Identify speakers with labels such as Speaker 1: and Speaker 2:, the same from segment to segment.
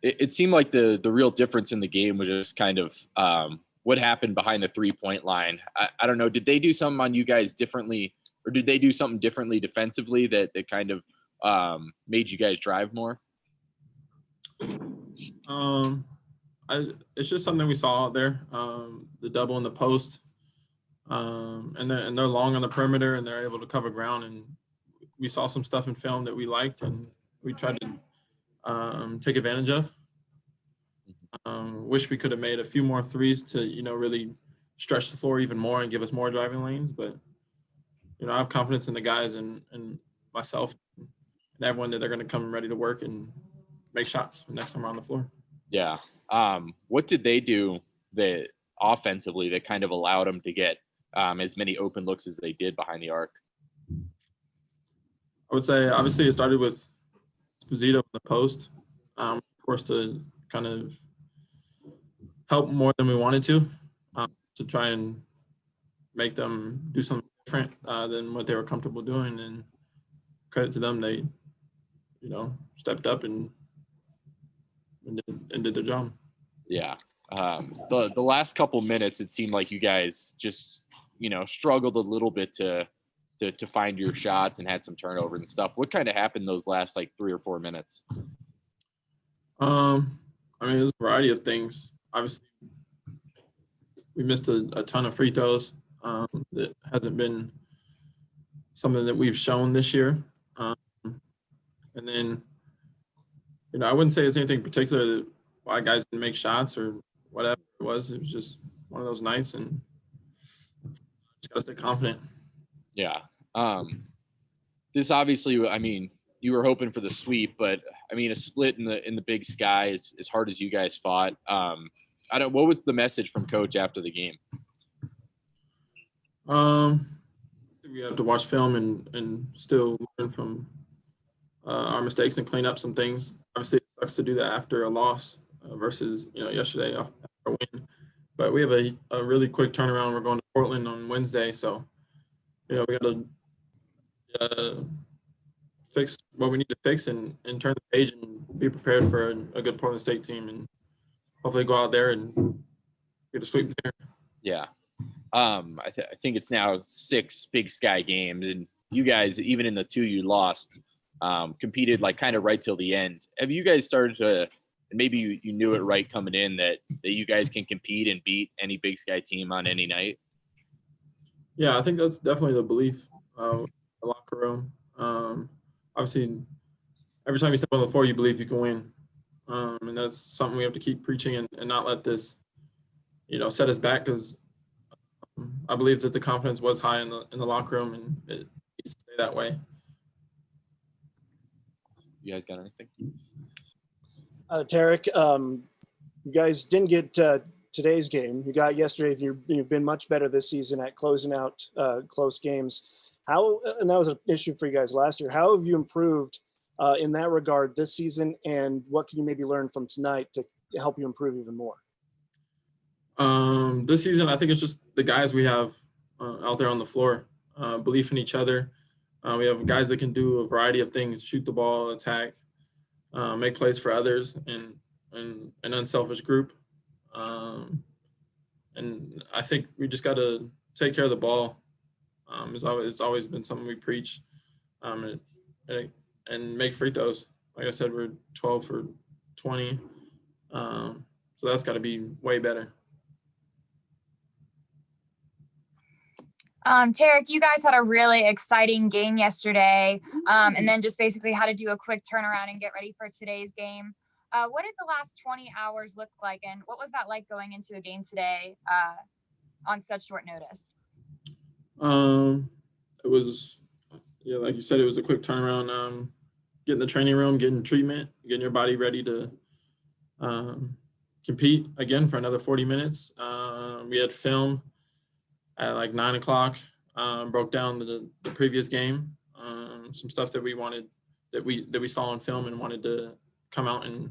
Speaker 1: It seemed like the real difference in the game was just kind of what happened behind the 3-point line. I don't know. Did they do something on you guys differently, or did they do something differently defensively that kind of made you guys drive more?
Speaker 2: It's just something we saw out there. The double in the post, and they're long on the perimeter, and they're able to cover ground. And we saw some stuff in film that we liked, and we tried to take advantage of. Wish we could have made a few more threes to, really stretch the floor even more and give us more driving lanes. But, I have confidence in the guys and myself and everyone that they're going to come ready to work and make shots next time we're on the floor.
Speaker 1: Yeah. What did they do that offensively that kind of allowed them to get as many open looks as they did behind the arc?
Speaker 2: I would say, obviously, it started with Esposito in the post, forced to kind of help more than we wanted to try and make them do something different than what they were comfortable doing. And credit to them, they, stepped up and did their job.
Speaker 1: Yeah. The last couple minutes, it seemed like you guys just, struggled a little bit to find your shots and had some turnovers and stuff. What kind of happened those last 3 or 4 minutes?
Speaker 2: It was a variety of things. Obviously, we missed a ton of free throws. That hasn't been something that we've shown this year. And then, I wouldn't say it's anything particular that why guys didn't make shots or whatever it was. It was just one of those nights, and just got to stay confident.
Speaker 1: Yeah. This obviously, you were hoping for the sweep, but a split in the Big Sky as hard as you guys fought. What was the message from Coach after the game?
Speaker 2: We have to watch film and still learn from our mistakes and clean up some things. Obviously, it sucks to do that after a loss versus yesterday after a win. But we have a really quick turnaround. We're going to Portland on Wednesday, so we got to fix what we need to fix and turn the page and be prepared for a good Portland State team, and hopefully go out there and get a sweep there.
Speaker 1: Yeah. I think it's now 6 Big Sky games, and you guys, even in the 2 you lost, competed kind of right till the end. Have you guys started to, and maybe you knew it right coming in, that you guys can compete and beat any Big Sky team on any night?
Speaker 2: Yeah, I think that's definitely the belief of the locker room. Obviously, every time you step on the floor, you believe you can win. And that's something we have to keep preaching and not let this, set us back, because I believe that the confidence was high in the locker room, and it needs to stay that way.
Speaker 1: You guys got anything?
Speaker 3: Tarik, you guys didn't get today's game. You got yesterday. You've been much better this season at closing out close games. And that was an issue for you guys last year. How have you improved in that regard this season, and what can you maybe learn from tonight to help you improve even more?
Speaker 2: This season, I think it's just the guys we have out there on the floor, belief in each other. We have guys that can do a variety of things: shoot the ball, attack, make plays for others, and an unselfish group. And I think we just got to take care of the ball. It's always been something we preach, and make free throws. Like I said, we're 12 for 20, so that's got to be way better.
Speaker 4: Tarik, you guys had a really exciting game yesterday, and then just basically had to do a quick turnaround and get ready for today's game. What did the last 20 hours look like, and what was that like going into a game today on such short notice?
Speaker 2: It was, like you said, it was a quick turnaround. Get in the training room, getting treatment, getting your body ready to compete again for another 40 minutes. We had film at 9 o'clock, broke down the previous game, some stuff that we wanted, that we saw on film and wanted to come out and,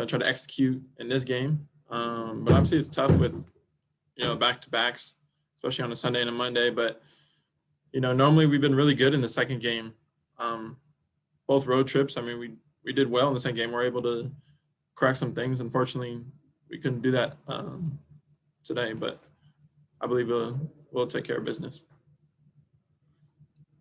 Speaker 2: try to execute in this game. But obviously it's tough with, back-to-backs, especially on a Sunday and a Monday. But, normally we've been really good in the second game. Both road trips, we we did well in the second game. We're able to crack some things. Unfortunately, we couldn't do that today, but I believe we'll take care of business.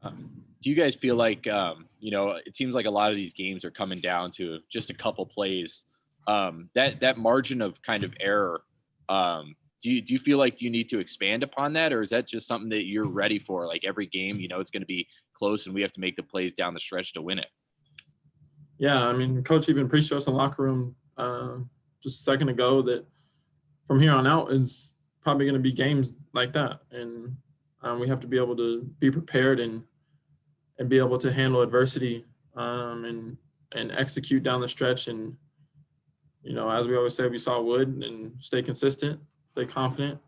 Speaker 1: Do you guys feel like, it seems like a lot of these games are coming down to just a couple plays. That margin of kind of error, do you feel like you need to expand upon that, or is that just something that you're ready for? Like every game, it's going to be close and we have to make the plays down the stretch to win it.
Speaker 2: Yeah, I mean, Coach even preached to us in the locker room just a second ago that from here on out is probably going to be games like that. And we have to be able to be prepared and be able to handle adversity and execute down the stretch. And, as we always say, we saw wood and stay consistent, stay confident.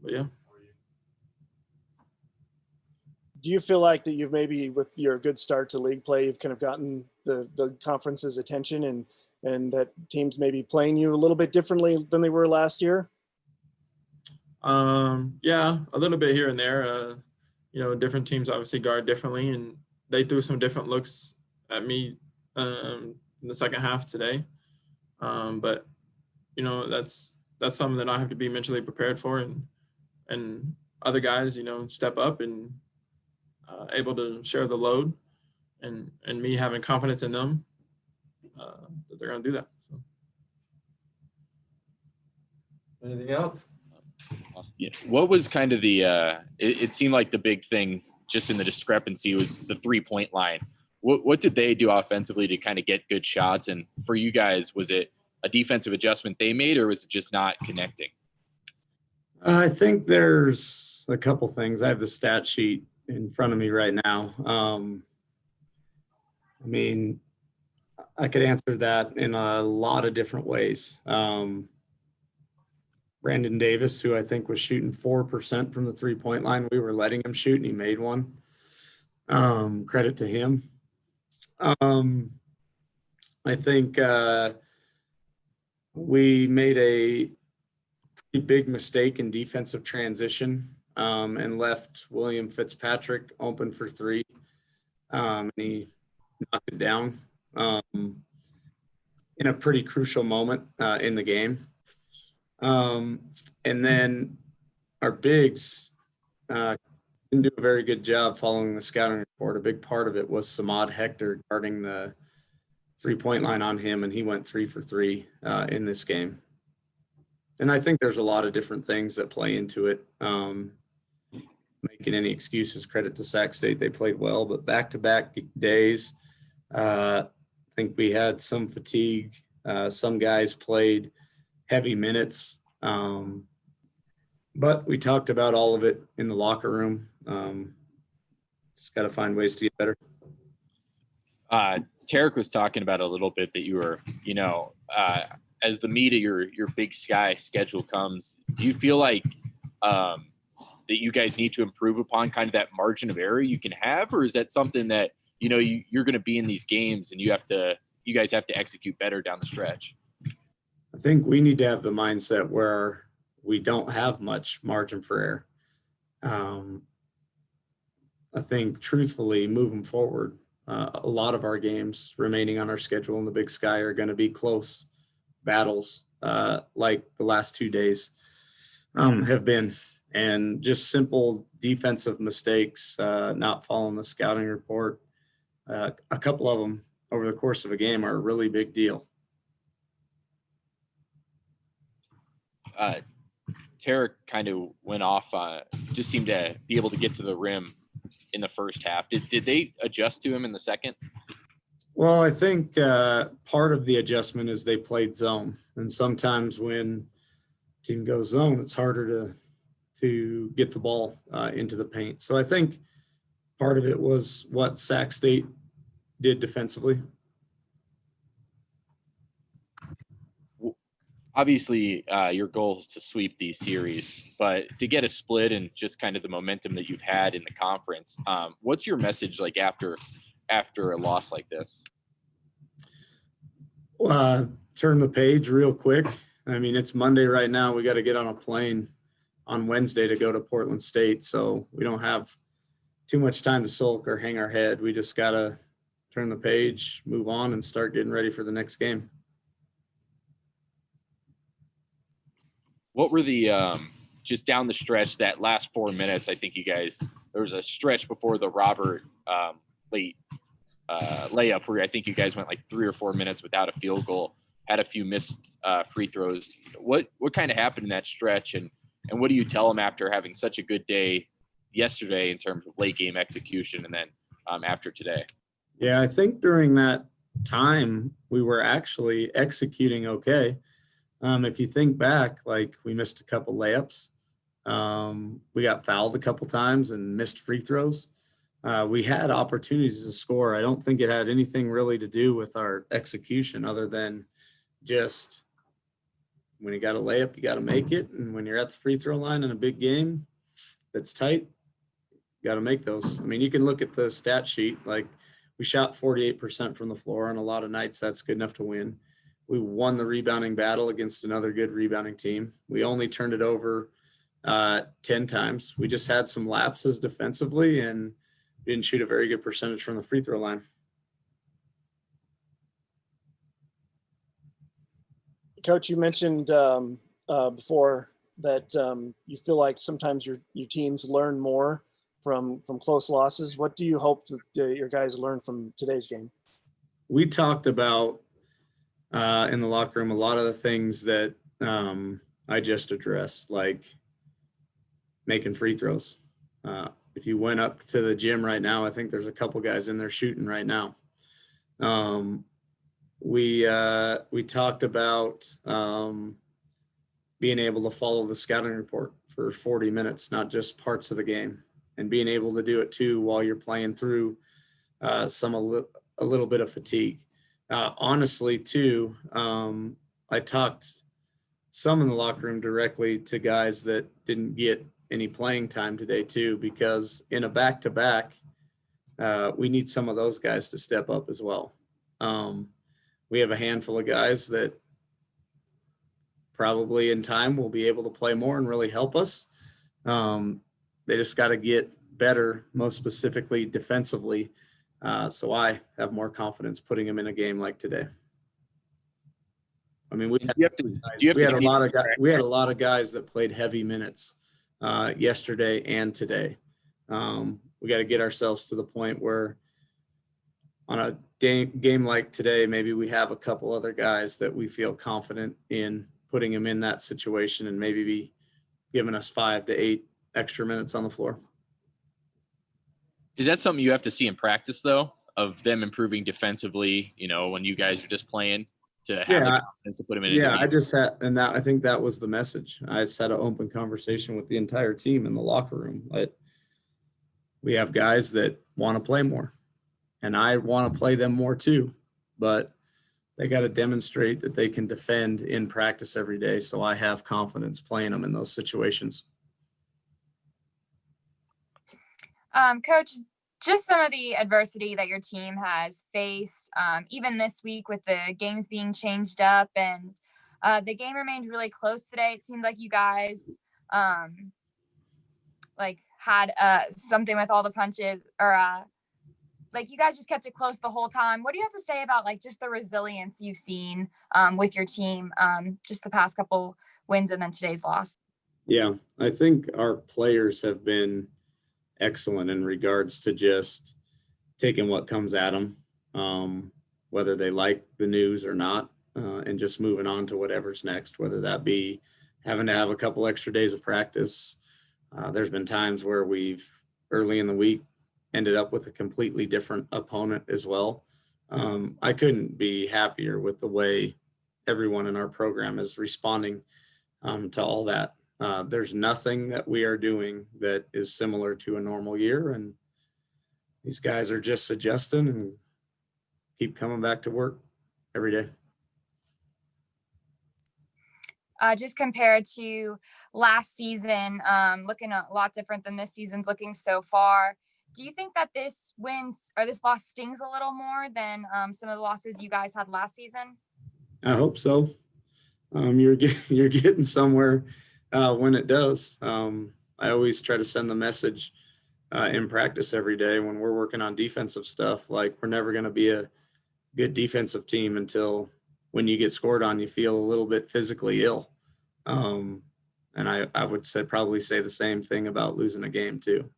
Speaker 2: But, yeah.
Speaker 3: Do you feel like that you've maybe, with your good start to league play, you've kind of gotten the conference's attention and that teams maybe playing you a little bit differently than they were last year?
Speaker 2: Yeah, a little bit here and there. Different teams obviously guard differently, and they threw some different looks at me in the second half today. But that's something that I have to be mentally prepared for, and other guys, step up and able to share the load, and me having confidence in them that they're going to do that. So. Anything else?
Speaker 1: Yeah. What was kind of the it seemed like the big thing just in the discrepancy was the 3-point line. What did they do offensively to kind of get good shots? And for you guys, was it a defensive adjustment they made, or was it just not connecting?
Speaker 5: I think there's a couple things. I have the stat sheet in front of me right now. I mean, I could answer that in a lot of different ways. Brandon Davis, who I think was shooting 4% from the 3-point line, we were letting him shoot and he made one. Credit to him. I think we made a pretty big mistake in defensive transition and left William Fitzpatrick open for 3. And he knocked it down in a pretty crucial moment in the game. And then our bigs didn't do a very good job following the scouting report. A big part of it was Samad Hector guarding the 3-point line on him, and he went 3 for 3 in this game. And I think there's a lot of different things that play into it. Making any excuses, credit to Sac State, they played well, but back-to-back days, I think we had some fatigue. Some guys played heavy minutes, but we talked about all of it in the locker room. Just got to find ways to get better.
Speaker 1: Tarik was talking about a little bit that you were, as the meat of your Big Sky schedule comes, do you feel like that you guys need to improve upon kind of that margin of error you can have, or is that something that, you're going to be in these games and you guys have to execute better down the stretch?
Speaker 5: I think we need to have the mindset where we don't have much margin for error. I think truthfully, moving forward, a lot of our games remaining on our schedule in the Big Sky are going to be close battles like the last 2 days have been. And just simple defensive mistakes, not following the scouting report. A couple of them over the course of a game are a really big deal.
Speaker 1: Tarik kind of went off, just seemed to be able to get to the rim in the first half. Did they adjust to him in the second?
Speaker 5: Well, I think part of the adjustment is they played zone. And sometimes when team goes zone, it's harder to get the ball into the paint. So I think part of it was what Sac State did defensively.
Speaker 1: Obviously, your goal is to sweep these series, but to get a split and just kind of the momentum that you've had in the conference, what's your message like after a loss like this?
Speaker 5: Turn the page real quick. I mean, it's Monday right now. We got to get on a plane on Wednesday to go to Portland State, so we don't have too much time to sulk or hang our head. We just got to turn the page, move on, and start getting ready for the next game.
Speaker 1: What were the just down the stretch, that last 4 minutes? I think you guys, there was a stretch before the Robert late layup where I think you guys went like 3 or 4 minutes without a field goal, had a few missed free throws. What kind of happened in that stretch, and what do you tell them after having such a good day yesterday in terms of late game execution, and then after today?
Speaker 5: Yeah, I think during that time we were actually executing okay. If you think back, like we missed a couple layups. We got fouled a couple times and missed free throws. We had opportunities to score. I don't think it had anything really to do with our execution other than just when you got a layup, you got to make it. And when you're at the free throw line in a big game that's tight, you got to make those. I mean, you can look at the stat sheet. Like we shot 48% from the floor, and a lot of nights that's good enough to win. We won the rebounding battle against another good rebounding team. We only turned it over 10 times. We just had some lapses defensively and didn't shoot a very good percentage from the free throw line.
Speaker 3: Coach, you mentioned before that you feel like sometimes your teams learn more from close losses. What do you hope that your guys learn from today's game?
Speaker 5: We talked about in the locker room a lot of the things that I just addressed, like making free throws. If you went up to the gym right now, I think there's a couple guys in there shooting right now. We talked about being able to follow the scouting report for 40 minutes, not just parts of the game, and being able to do it too while you're playing through a little bit of fatigue. Honestly, too, I talked some in the locker room directly to guys that didn't get any playing time today, too, because in a back-to-back, we need some of those guys to step up as well. We have a handful of guys that probably in time will be able to play more and really help us. They just got to get better, most specifically defensively. So I have more confidence putting them in a game like today. I mean, we had a lot of guys that played heavy minutes yesterday and today. We got to get ourselves to the point where on a game like today, maybe we have a couple other guys that we feel confident in putting them in that situation and maybe be giving us 5 to 8 extra minutes on the floor.
Speaker 1: Is that something you have to see in practice, though, of them improving defensively, when you guys are just playing to have the confidence to put them in?
Speaker 5: Yeah, I think that was the message. I just had an open conversation with the entire team in the locker room. We have guys that want to play more, and I want to play them more too, but they got to demonstrate that they can defend in practice every day. So I have confidence playing them in those situations.
Speaker 4: Coach, just some of the adversity that your team has faced, even this week with the games being changed up, and the game remained really close today. It seemed like you guys had something with all the punches, or you guys just kept it close the whole time. What do you have to say about just the resilience you've seen with your team, just the past couple wins and then today's loss?
Speaker 5: Yeah, I think our players have been excellent in regards to just taking what comes at them, whether they like the news or not, and just moving on to whatever's next, whether that be having to have a couple extra days of practice. There's been times where we've early in the week ended up with a completely different opponent as well. I couldn't be happier with the way everyone in our program is responding to all that. There's nothing that we are doing that is similar to a normal year, and these guys are just adjusting and keep coming back to work every day.
Speaker 4: Just compared to last season, looking a lot different than this season's looking so far. Do you think that this loss stings a little more than some of the losses you guys had last season?
Speaker 5: I hope so. You're getting somewhere when it does. I always try to send the message in practice every day when we're working on defensive stuff. Like, we're never going to be a good defensive team until when you get scored on, you feel a little bit physically ill. And I would probably say the same thing about losing a game too.